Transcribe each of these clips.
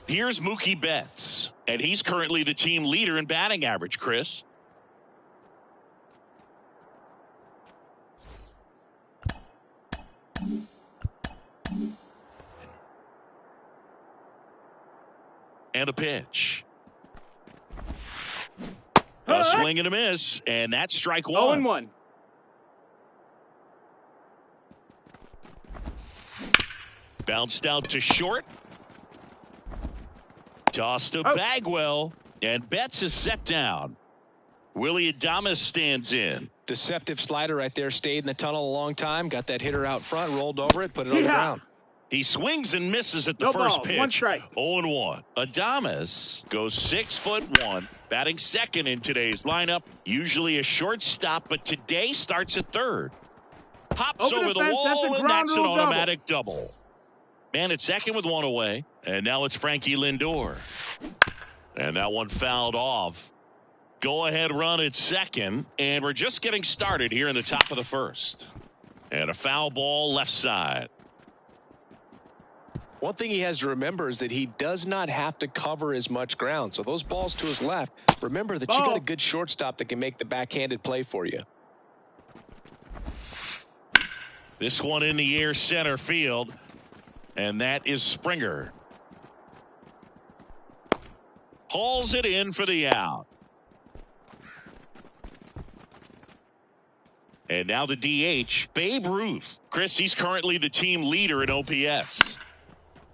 Here's Mookie Betts, and he's currently the team leader in batting average, Chris. And a pitch. A swing and a miss, and that's strike one. 0-1. Bounced out to short. Tossed to Bagwell, and Betts is set down. Willie Adames stands in. Deceptive slider right there. Stayed in the tunnel a long time. Got that hitter out front. Rolled over it. Put it on the ground. He swings and misses at the first pitch. 1 strike. 0-1. Adames goes 6'1", batting second in today's lineup. Usually a shortstop, but today starts at third. Pops over the wall, and that's an automatic double. Man at second with one away. And now it's Frankie Lindor. And that one fouled off. Go ahead run at second. And we're just getting started here in the top of the first. And a foul ball left side. One thing he has to remember is that he does not have to cover as much ground. So those balls to his left, remember that you got a good shortstop that can make the backhanded play for you. This one in the air center field. And that is Springer. Hauls it in for the out. And now the DH, Babe Ruth. Chris, he's currently the team leader in OPS.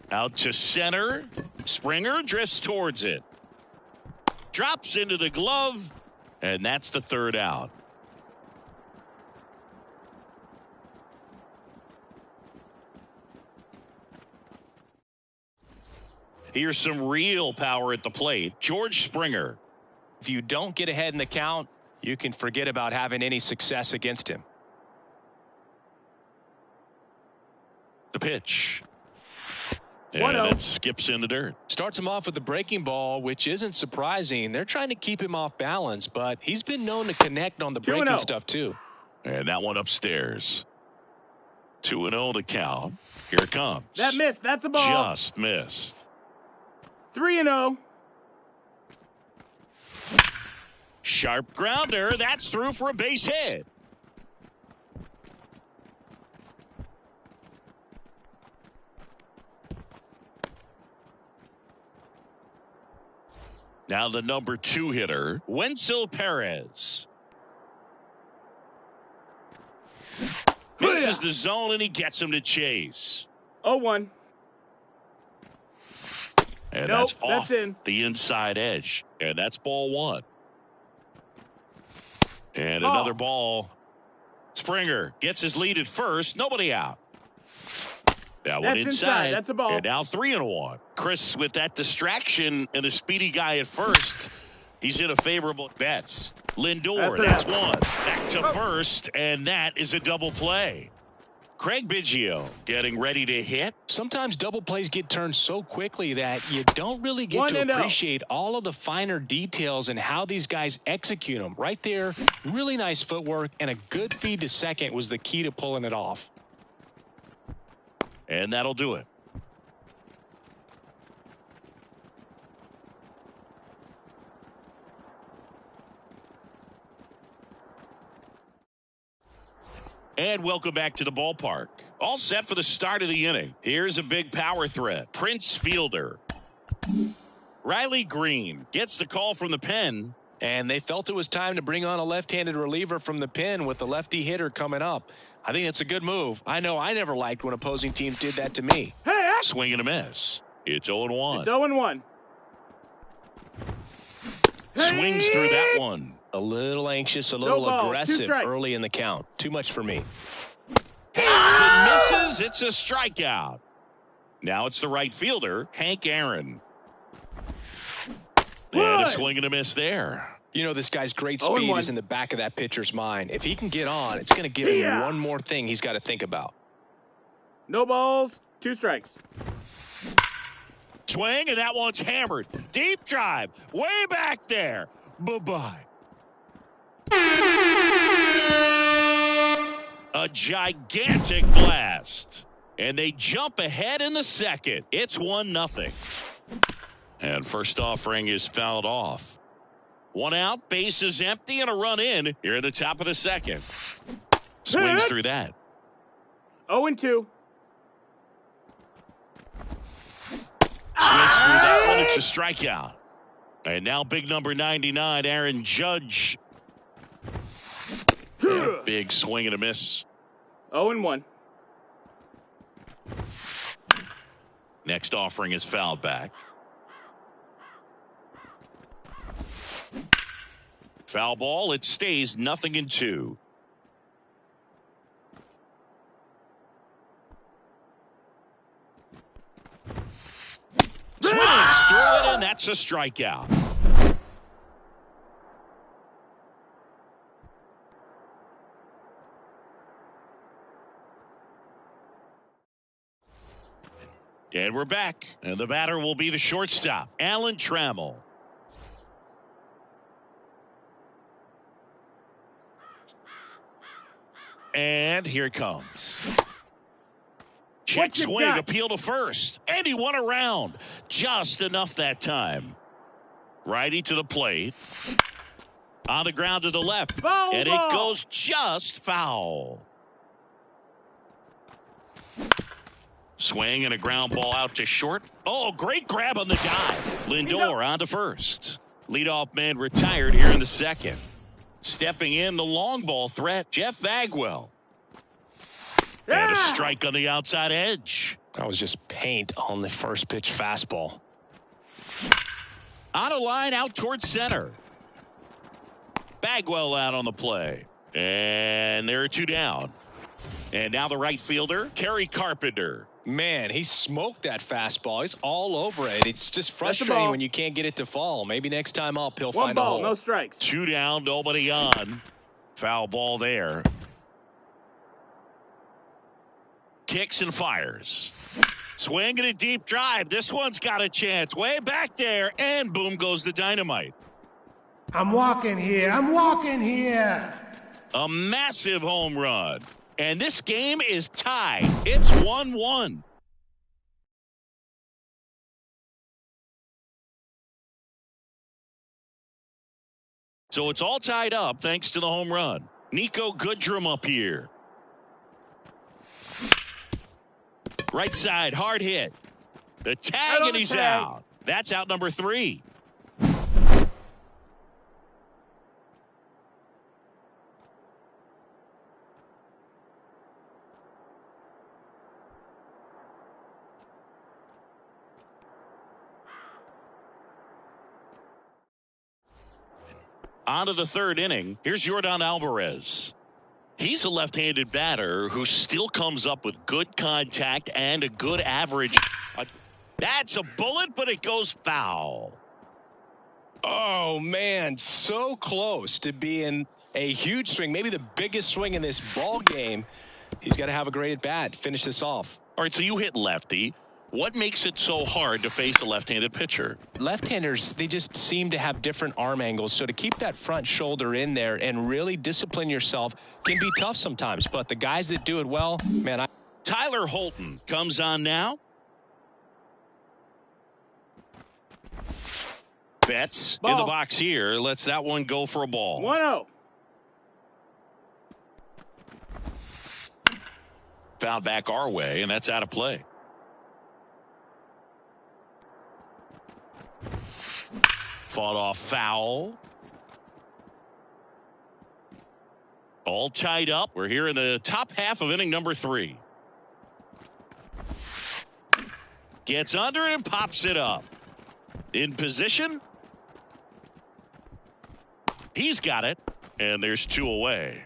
Out to center. Springer drifts towards it. Drops into the glove. And that's the third out. Here's some real power at the plate. George Springer. If you don't get ahead in the count, you can forget about having any success against him. The pitch. And it skips in the dirt. Starts him off with the breaking ball, which isn't surprising. They're trying to keep him off balance, but he's been known to connect on the breaking stuff too. And that one upstairs. 2-0 to count. Here it comes. That missed. That's a ball. Just missed. 3-0. Sharp grounder. That's through for a base hit. Now the number 2 hitter, Wenzel Perez. Misses the zone, and he gets him to chase. 0-1. And that's off the inside edge. And that's ball 1. And another ball. Springer gets his lead at first. Nobody out. That one inside. That's a ball. And now 3-1. Chris, with that distraction and a speedy guy at first, he's in a favorable Betts. Lindor, that's one. Back to first, and that is a double play. Craig Biggio getting ready to hit. Sometimes double plays get turned so quickly that you don't really get to appreciate all of the finer details and how these guys execute them. Right there, really nice footwork, and a good feed to second was the key to pulling it off. And that'll do it. And welcome back to the ballpark. All set for the start of the inning. Here's a big power threat. Prince Fielder. Riley Green gets the call from the pen. And they felt it was time to bring on a left-handed reliever from the pen with the lefty hitter coming up. I think that's a good move. I know I never liked when opposing teams did that to me. Hey, Swing and a miss. It's 0-1. It's 0-1. Swings through that one. A little anxious, a little No ball, aggressive early in the count. Too much for me. Hits and misses. It's a strikeout. Now it's the right fielder, Hank Aaron. And a swing and a miss there. You know, this guy's great speed is in the back of that pitcher's mind. If he can get on, it's going to give him one more thing he's got to think about. No balls, 2 strikes. Swing, and that one's hammered. Deep drive, way back there. Bye-bye. A gigantic blast. And they jump ahead in the second. It's 1-0. And first offering is fouled off. 1 out, base is empty, and a run in here at the top of the second. Swings through that. 0-2. Swings through that one. It's a strikeout. And now big number 99, Aaron Judge. Yeah, big swing and a miss. 0-1. Next offering is fouled back. Foul ball. It stays 0-2. Swings through it, and that's a strikeout. And we're back. And the batter will be the shortstop, Alan Trammell. And here it comes. Check swing, appeal to first. And he won around. Just enough that time. Righty to the plate. On the ground to the left. Foul and ball. It goes just foul. Swing and a ground ball out to short. Oh, great grab on the dive. Lindor on to first. Leadoff man retired here in the second. Stepping in the long ball threat, Jeff Bagwell. And a strike on the outside edge. That was just paint on the first pitch fastball. On a line out towards center. Bagwell out on the play. And there are 2 down. And now the right fielder, Kerry Carpenter. Man, he smoked that fastball. He's all over it. It's just frustrating when you can't get it to fall. Maybe next time up, he'll find a hole. 1 ball, no strikes. 2 down, nobody on. Foul ball there. Kicks and fires. Swing and a deep drive. This one's got a chance. Way back there, and boom goes the dynamite. I'm walking here. I'm walking here. A massive home run. And this game is tied. It's 1-1. So it's all tied up thanks to the home run. Nico Goodrum up here. Right side, hard hit. The tag, and he's out. That's out number 3. On to the third inning. Here's Yordan Alvarez. He's a left-handed batter who still comes up with good contact and a good average. That's a bullet, but it goes foul. Oh, man, so close to being a huge swing, maybe the biggest swing in this ball game. He's got to have a great at-bat, finish this off. All right, so you hit lefty. What makes it so hard to face a left-handed pitcher? Left-handers, they just seem to have different arm angles. So to keep that front shoulder in there and really discipline yourself can be tough sometimes. But the guys that do it well, man. Tyler Holton comes on now. Betts in the box here. Lets that one go for a ball. 1-0. Fouled back our way, and that's out of play. Fought off foul. All tied up. We're here in the top half of inning number 3. Gets under it and pops it up. In position. He's got it. And there's 2 away.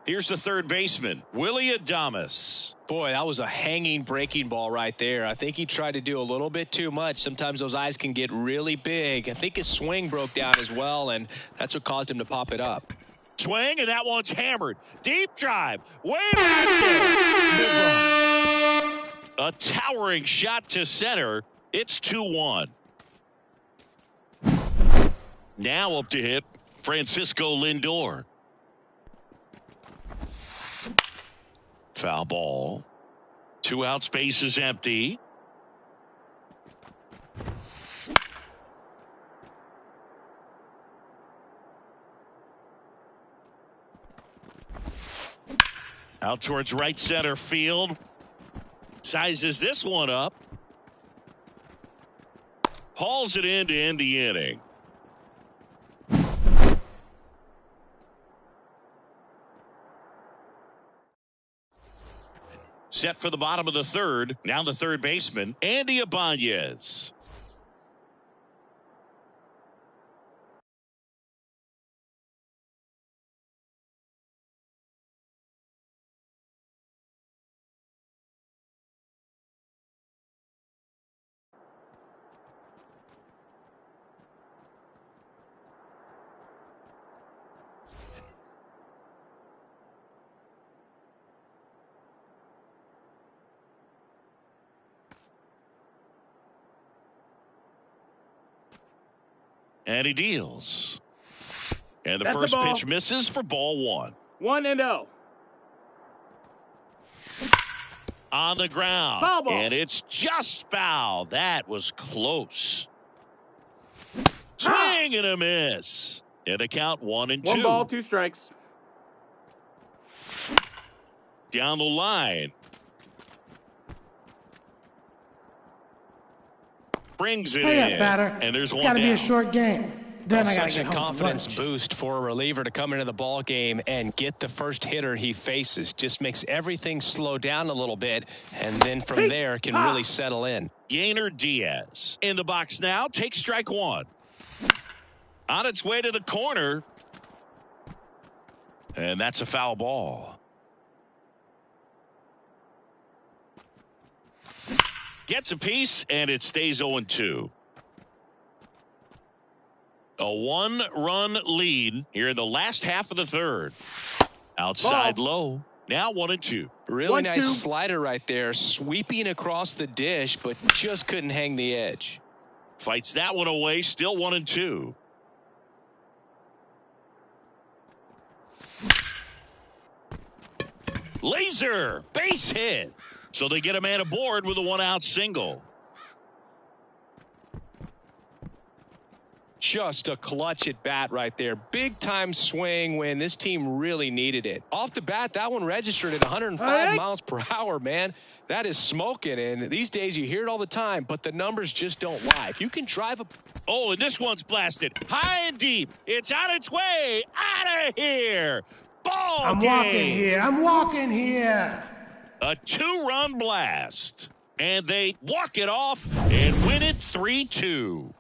Here's the third baseman, Willie Adames. Boy, that was a hanging breaking ball right there. I think he tried to do a little bit too much. Sometimes those eyes can get really big. I think his swing broke down as well, and that's what caused him to pop it up. Swing, and that one's hammered. Deep drive. Way back there. A towering shot to center. It's 2-1. Now up to hit Francisco Lindor. Foul ball. 2 outs, base is empty. Out towards right center field. Sizes this one up. Hauls it in to end the inning. Set for the bottom of the third. Now the third baseman, Andy Ibanez. And he deals. And the first pitch misses for ball 1. 1-0. On the ground. Foul ball. And it's just foul. That was close. Swing and a miss. And the count 1-2. 1 ball, 2 strikes. Down the line. Brings it Hurry in. up, batter. And there's It's one got to be down. a short game. Then I got to Such get a home for confidence lunch. boost for a reliever to come into the ball game and get the first hitter he faces. Just makes everything slow down a little bit, and then from there can really settle in. Yainer Diaz in the box now. Takes strike 1. On its way to the corner. And that's a foul ball. Gets a piece, and it stays 0-2. A 1-run lead here in the last half of the third. Outside low. Now 1-2. Really nice 1-2. slider right there, sweeping across the dish, but just couldn't hang the edge. Fights that one away. Still 1-2. Laser base hit. So they get a man aboard with a 1-out single. Just a clutch at bat right there. Big time swing when this team really needed it. Off the bat, that one registered at 105 miles per hour, man. That is smoking, and these days you hear it all the time, but the numbers just don't lie. If you can drive a... Oh, and this one's blasted high and deep. It's on its way out of here. Ball I'm game. walking here. I'm walking here. A 2-run blast. And they walk it off and win it 3-2.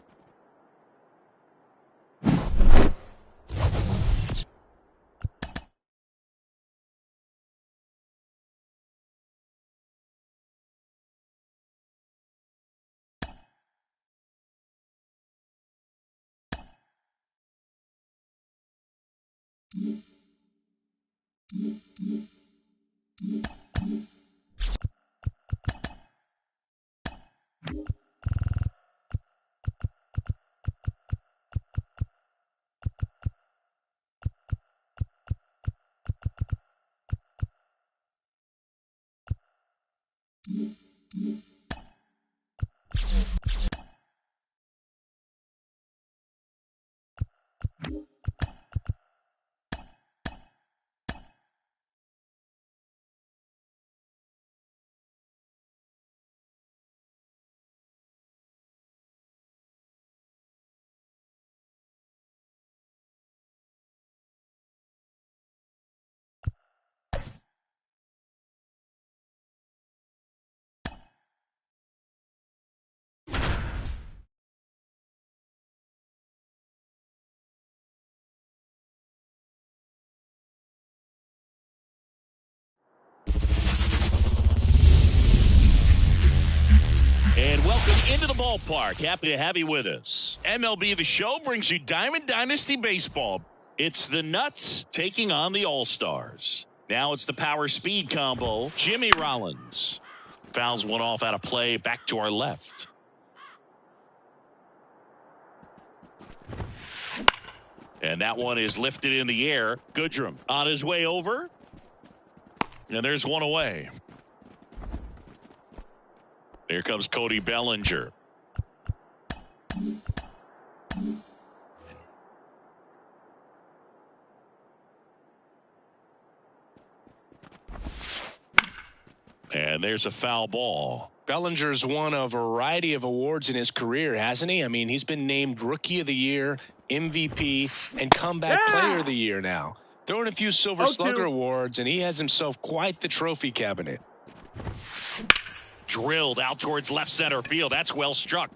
Welcome into the ballpark. Happy to have you with us. MLB The Show brings you Diamond Dynasty Baseball. It's the Nuts taking on the All-Stars. Now it's the power speed combo. Jimmy Rollins fouls one off out of play back to our left. And that one is lifted in the air. Goodrum on his way over. And there's one away. Here comes Cody Bellinger. And there's a foul ball. Bellinger's won a variety of awards in his career, hasn't he? I mean, he's been named Rookie of the Year, MVP, and Comeback Player of the Year now. Throwing a few Silver Slugger awards, and he has himself quite the trophy cabinet. Drilled out towards left center field. That's well struck.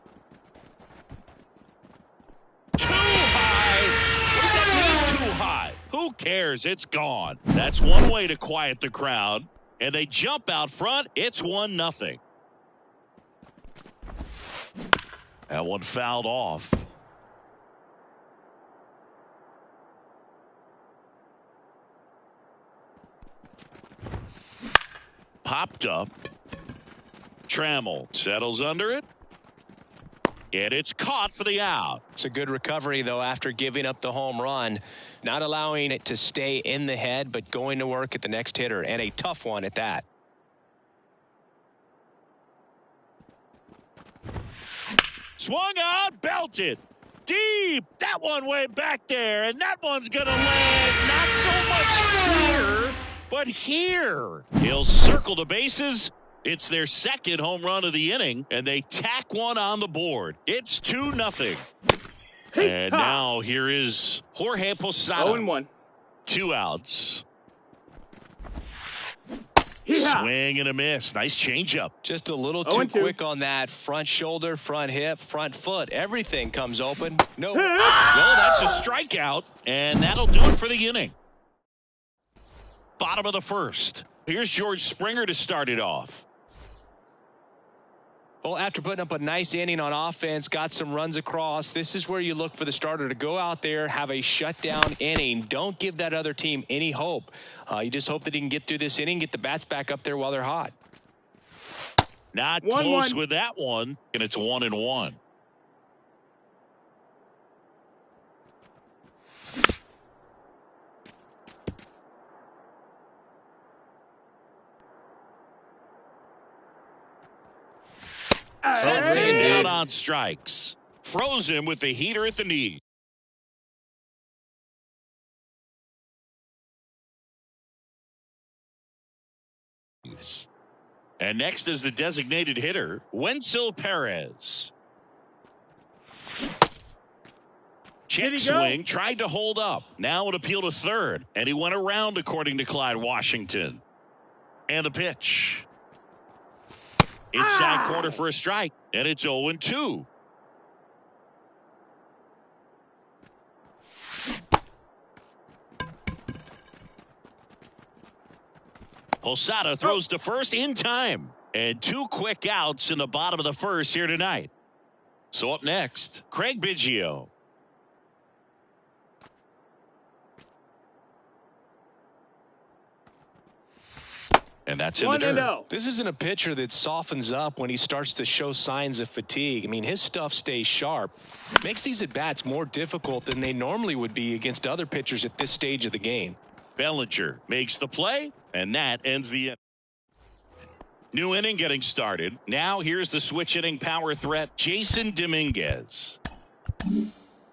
Too high. What does that mean, too high? Who cares? It's gone. That's one way to quiet the crowd. And they jump out front. It's 1-0. That one fouled off. Popped up. Trammell settles under it. And it's caught for the out. It's a good recovery, though, after giving up the home run. Not allowing it to stay in the head, but going to work at the next hitter, and a tough one at that. Swung on, belted. Deep. That one way back there, and that one's going to land not so much here, but here. He'll circle the bases. It's their second home run of the inning, and they tack one on the board. It's 2-0. And now here is Jorge Posada. 0-1. 2 outs. Swing and a miss. Nice changeup. Just a little too quick on that. Front shoulder, front hip, front foot. Everything comes open. No. Well, that's a strikeout, and that'll do it for the inning. Bottom of the first. Here's George Springer to start it off. Well, after putting up a nice inning on offense, got some runs across, this is where you look for the starter to go out there, have a shutdown inning. Don't give that other team any hope. You just hope that he can get through this inning, get the bats back up there while they're hot. Not close with that one, and it's 1-1. Sets him down on strikes. Froze him with the heater at the knee. And next is the designated hitter, Wenzel Perez. Check swing, tried to hold up. Now an appeal to third, and he went around according to Clyde Washington. And the pitch. Inside corner for a strike, and it's 0-2. Posada throws to first in time. And 2 quick outs in the bottom of the first here tonight. So up next, Craig Biggio. And that's in the dirt. This isn't a pitcher that softens up when he starts to show signs of fatigue. I mean, his stuff stays sharp. Makes these at-bats more difficult than they normally would be against other pitchers at this stage of the game. Bellinger makes the play, and that ends the inning. New inning getting started. Now here's the switch hitting power threat, Jason Dominguez.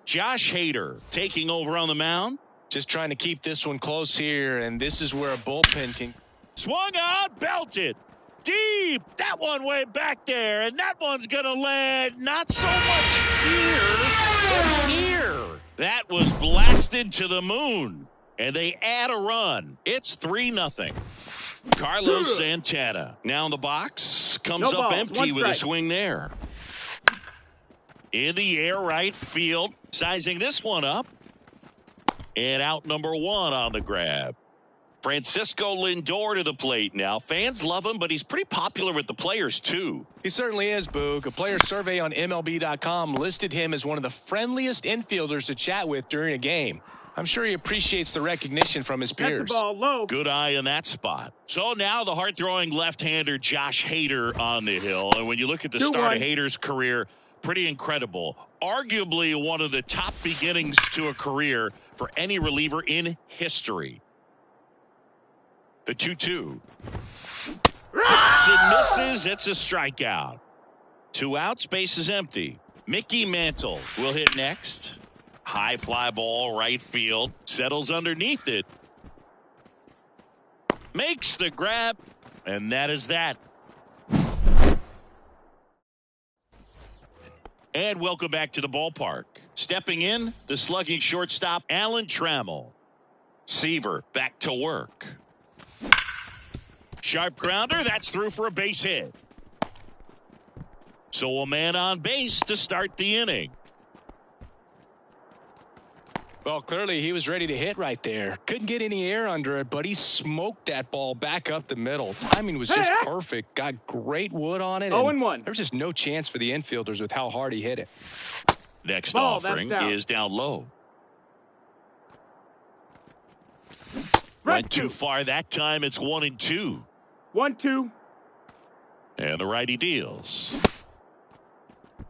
Josh Hader taking over on the mound. Just trying to keep this one close here, and this is where a bullpen can... Swung on, belted. Deep. That one way back there, and that one's going to land not so much here, but here. That was blasted to the moon, and they add a run. It's 3-0. Carlos Santana now in the box. Comes up empty with a swing there. In the air, right field. Sizing this one up. And out number 1 on the grab. Francisco Lindor to the plate now. Fans love him, but he's pretty popular with the players, too. He certainly is, Boog. A player survey on MLB.com listed him as one of the friendliest infielders to chat with during a game. I'm sure he appreciates the recognition from his peers. That's the ball low. Good eye in that spot. So now the hard-throwing left-hander Josh Hader on the hill. And when you look at the start of Hader's career, pretty incredible. Arguably one of the top beginnings to a career for any reliever in history. The 2-2. It misses. It's a strikeout. 2 outs. Base is empty. Mickey Mantle will hit next. High fly ball, right field. Settles underneath it. Makes the grab. And that is that. And welcome back to the ballpark. Stepping in, the slugging shortstop, Alan Trammell. Seaver back to work. Sharp grounder. That's through for a base hit. So a man on base to start the inning. Well, clearly he was ready to hit right there. Couldn't get any air under it, but he smoked that ball back up the middle. Timing was just perfect. Got great wood on it. 0-1. There was just no chance for the infielders with how hard he hit it. Next offering is down low. Went too far that time. It's 1-2. 1-2. And the righty deals.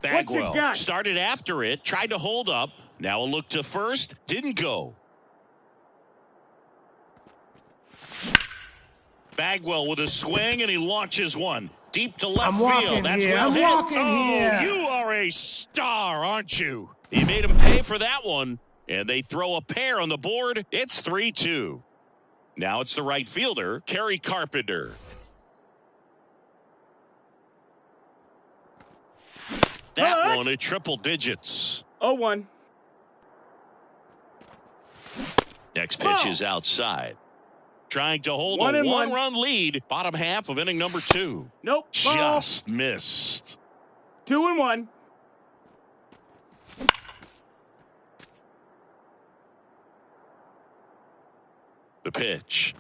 Bagwell started after it, tried to hold up. Now a look to first, didn't go. Bagwell with a swing, and he launches one deep to left field. That's well hit. Oh, you are a star, aren't you? He made him pay for that one, and they throw a pair on the board. It's 3-2. Now it's the right fielder, Kerry Carpenter. That one at triple digits. 0-1. Next pitch is outside. Trying to hold a one-run lead. Bottom half of inning number 2. Nope. Just missed. 2-1. The pitch.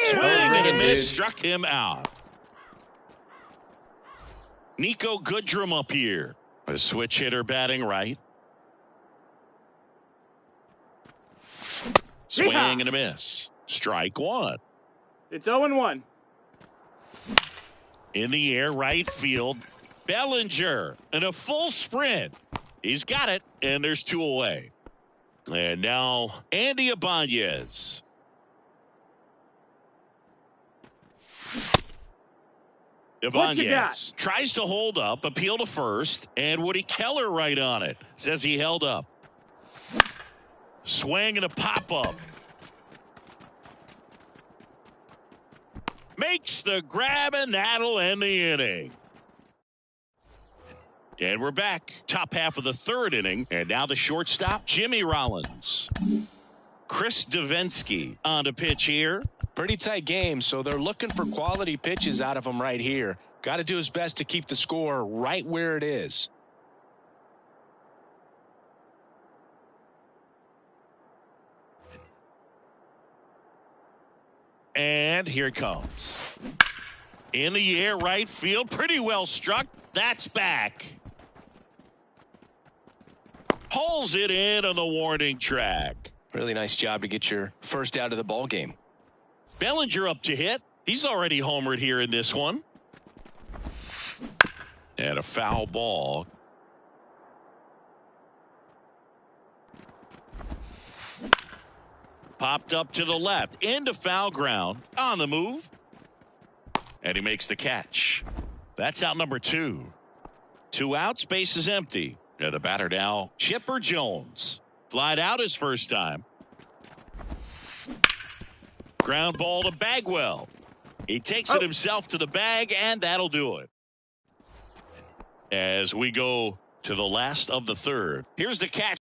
Swing and a miss. Struck him out. Nico Goodrum up here. A switch hitter batting right. Swing and a miss. Strike one. It's 0-1. In the air, right field. Bellinger in a full sprint. He's got it, and there's 2 away. And now Andy Ibanez. Ibanez tries to hold up, appeal to first, and Woody Keller right on it. Says he held up. Swing and a pop-up. Makes the grab, and that'll end the inning. And we're back. Top half of the 3rd inning. And now the shortstop, Jimmy Rollins. Chris Davinsky on the pitch here. Pretty tight game, so they're looking for quality pitches out of him right here. Got to do his best to keep the score right where it is. And here it comes. In the air, right field. Pretty well struck. That's back. Pulls it in on the warning track. Really nice job to get your first out of the ball game. Bellinger up to hit. He's already homered here in this one. And a foul ball. Popped up to the left. Into foul ground. On the move. And he makes the catch. That's out number 2. 2 outs. Base is empty. And the batter now, Chipper Jones. Flied out his first time. Ground ball to Bagwell. He takes it himself to the bag, and that'll do it. As we go to the last of the 3rd. Here's the catch.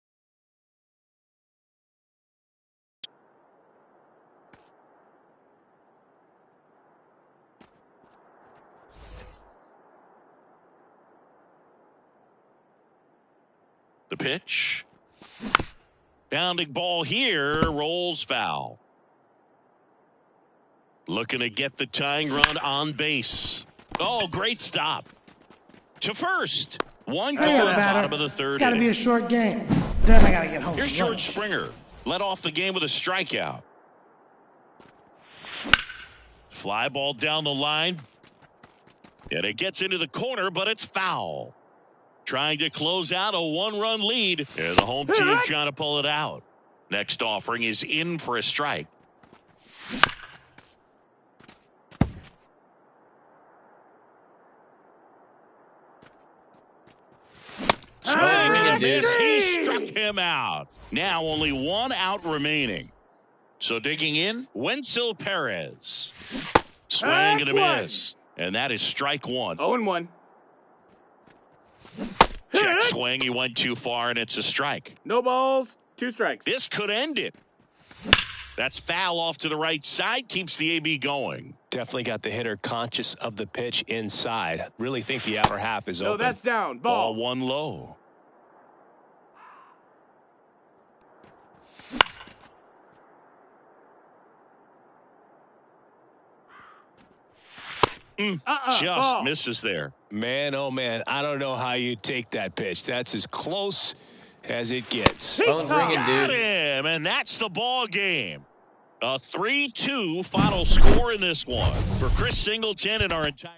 The pitch. Bounding ball here, rolls foul. Looking to get the tying run on base. Oh, great stop. To first. One goal at the bottom of the third. It's got to be a short game. Then I got to get home. Here's George Springer. Led off the game with a strikeout. Fly ball down the line. And it gets into the corner, but it's foul. Trying to close out a one-run lead. And the home team trying to pull it out. Next offering is in for a strike. Swing and a miss. He struck him out. Now only one out remaining. So digging in, Wenzel Perez. Swing and a miss. And that is strike one. 0-1. Check swing. He went too far, and it's a strike. No balls, 2 strikes. This could end it. That's foul off to the right side. Keeps the AB going. Definitely got the hitter conscious of the pitch inside. Really think the outer half is open. No, that's down. Ball. Ball one low. Just ball. misses there. Man, oh man, I don't know how you take that pitch. That's as close as it gets. Got him, and that's the ball game. A 3-2 final score in this one for Chris Singleton and our entire.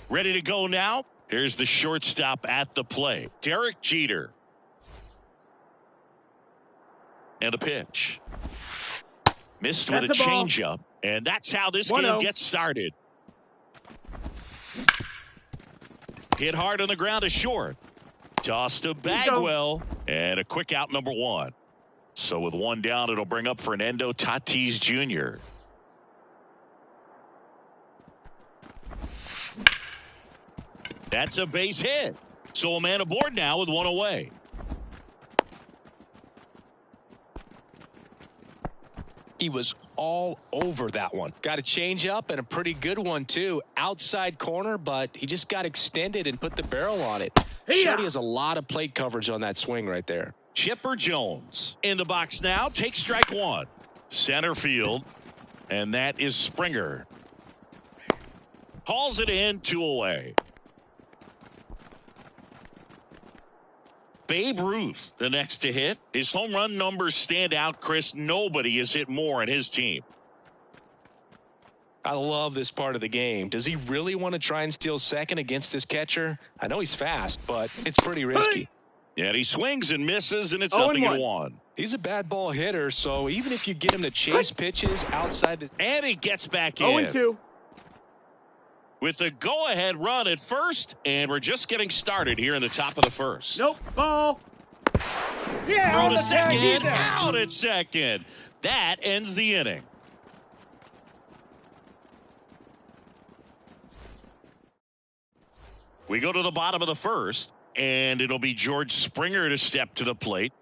Ready to go now. Here's the shortstop at the plate, Derek Jeter. And a pitch. Missed with a changeup. And that's how this game gets started. Hit hard on the ground to short. Toss to Bagwell. And a quick out, number 1. So with one down, it'll bring up Fernando Tatis Jr. That's a base hit. So a man aboard now with one away. He was all over that one. Got a change up and a pretty good one too. Outside corner, but he just got extended and put the barrel on it. Showed he has a lot of plate coverage on that swing right there. Chipper Jones in the box now. Takes strike 1. Center field. And that is Springer. Hauls it in, 2 away. Babe Ruth, the next to hit. His home run numbers stand out, Chris. Nobody has hit more on his team. I love this part of the game. Does he really want to try and steal second against this catcher? I know he's fast, but it's pretty risky. Yeah, he swings and misses, and it's 0-1. He's a bad ball hitter, so even if you get him to chase pitches outside the... And he gets back in. 0-2. With the go-ahead run at first, and we're just getting started here in the top of the first. Nope, ball. Yeah, throw to second, out at second. That ends the inning. We go to the bottom of the first, and it'll be George Springer to step to the plate.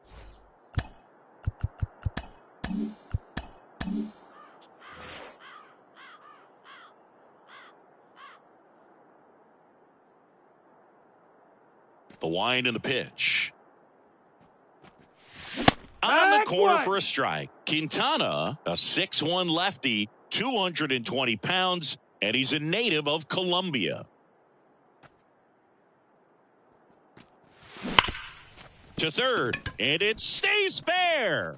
The wind and the pitch. On the corner for a strike. Quintana, a 6'1 lefty, 220 pounds, and he's a native of Colombia. To third, and it stays fair.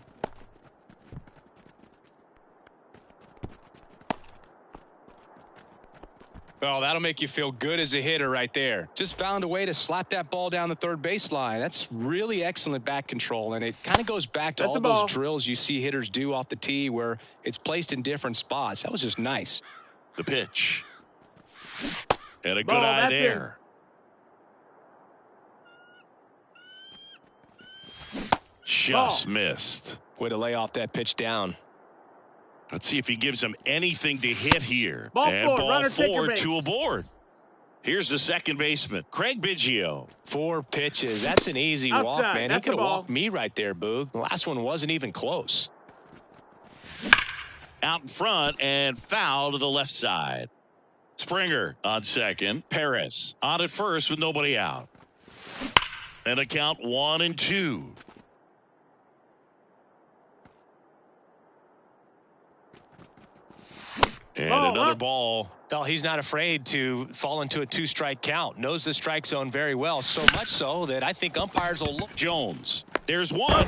Oh, that'll make you feel good as a hitter right there. Just found a way to slap that ball down the third baseline. That's really excellent back control, and it kind of goes back to all those drills you see hitters do off the tee where it's placed in different spots. That was just nice. The pitch. And a good eye there. Just missed. Way to lay off that pitch down. Let's see if he gives him anything to hit here. Ball and four, ball four to aboard. Here's the second baseman, Craig Biggio. 4 pitches. That's an easy walk, man. He could have walked me right there, Boog. The last one wasn't even close. Out in front and foul to the left side. Springer on second. Perez on at first with nobody out. And a count 1-2. And another ball. Well, he's not afraid to fall into a 2-strike count. Knows the strike zone very well. So much so that I think umpires will look. Jones. There's one.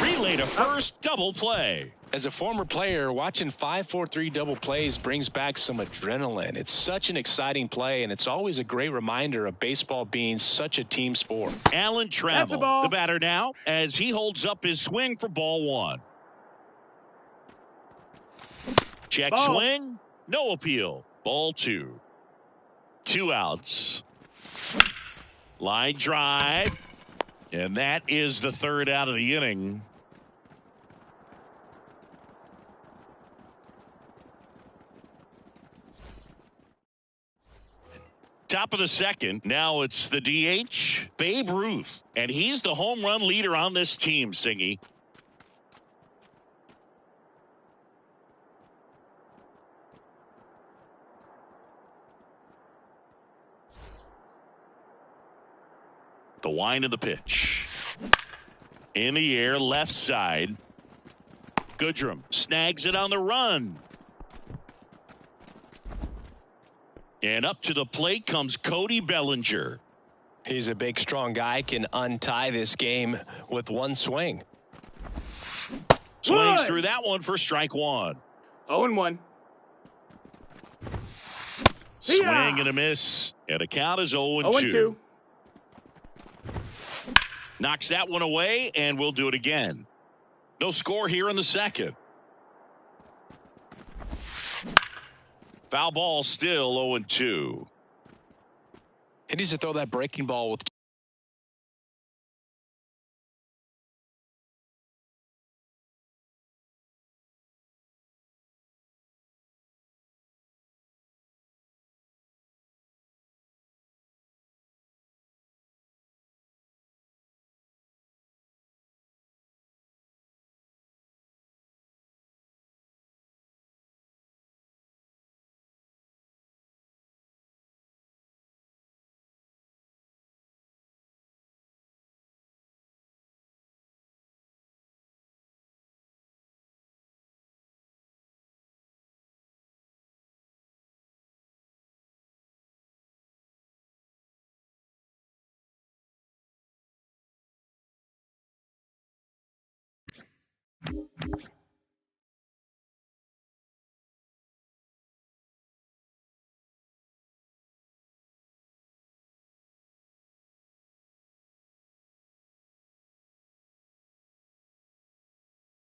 Relay to first. Double play. As a former player, watching 5-4-3 double plays brings back some adrenaline. It's such an exciting play, and it's always a great reminder of baseball being such a team sport. Alan Trammell, the batter now, as he holds up his swing for ball 1. Check swing. No appeal. Ball 2. 2 outs. Line drive. And that is the third out of the inning. Top of the second. Now it's the DH, Babe Ruth. And he's the home run leader on this team, Singy. The wind of the pitch. In the air, left side. Goodrum snags it on the run. And up to the plate comes Cody Bellinger. He's a big, strong guy, can untie this game with one swing. Swings through that one for strike 1. 0-1. Swing and a miss. And the count is 0-2. 0-2. Knocks that one away, and we'll do it again. No score here in the second. Foul ball still 0-2. He needs to throw that breaking ball with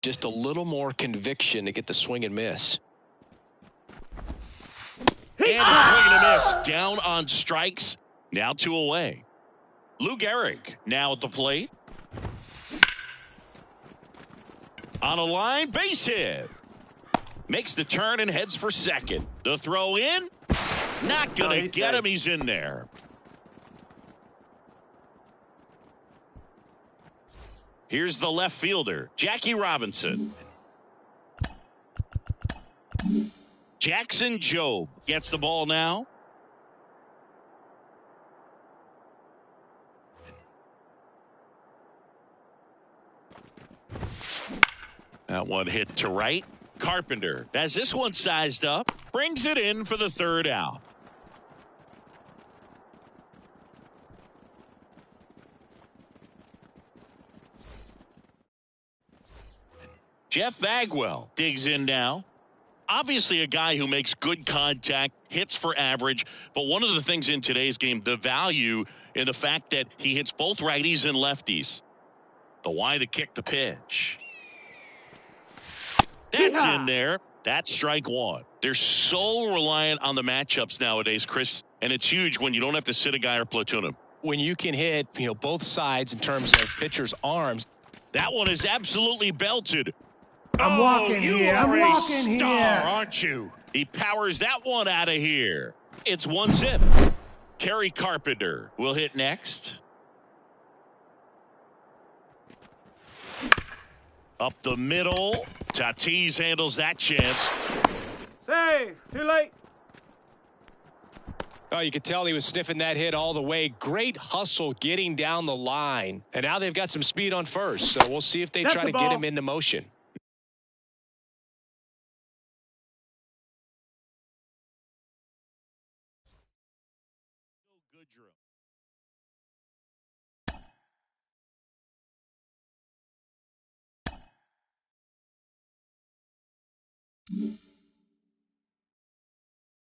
just a little more conviction to get the swing and miss. And a swing and a miss. Down on strikes. Now 2 away. Lou Gehrig now at the plate. On a line, base hit. Makes the turn and heads for second. The throw in. Not going to get him. He's in there. Here's the left fielder, Jackie Robinson. Jackson Jobe gets the ball now. That one hit to right. Carpenter has this one sized up. Brings it in for the third out. Jeff Bagwell digs in now. Obviously a guy who makes good contact, hits for average, but one of the things in today's game, the value in the fact that he hits both righties and lefties. The why to kick the pitch. That's in there. That's strike one. They're so reliant on the matchups nowadays, Chris, and it's huge when you don't have to sit a guy or platoon him. When you can hit, both sides in terms of pitcher's arms. That one is absolutely belted. I'm walking here. I'm walking star, here. aren't you? He powers that one out of here. It's 1-zip. Kerry Carpenter will hit next. Up the middle. Tatis handles that chance. Save. Too late. Oh, you could tell he was sniffing that hit all the way. Great hustle getting down the line. And now they've got some speed on first. So we'll see if they try to get him into motion. Good drill.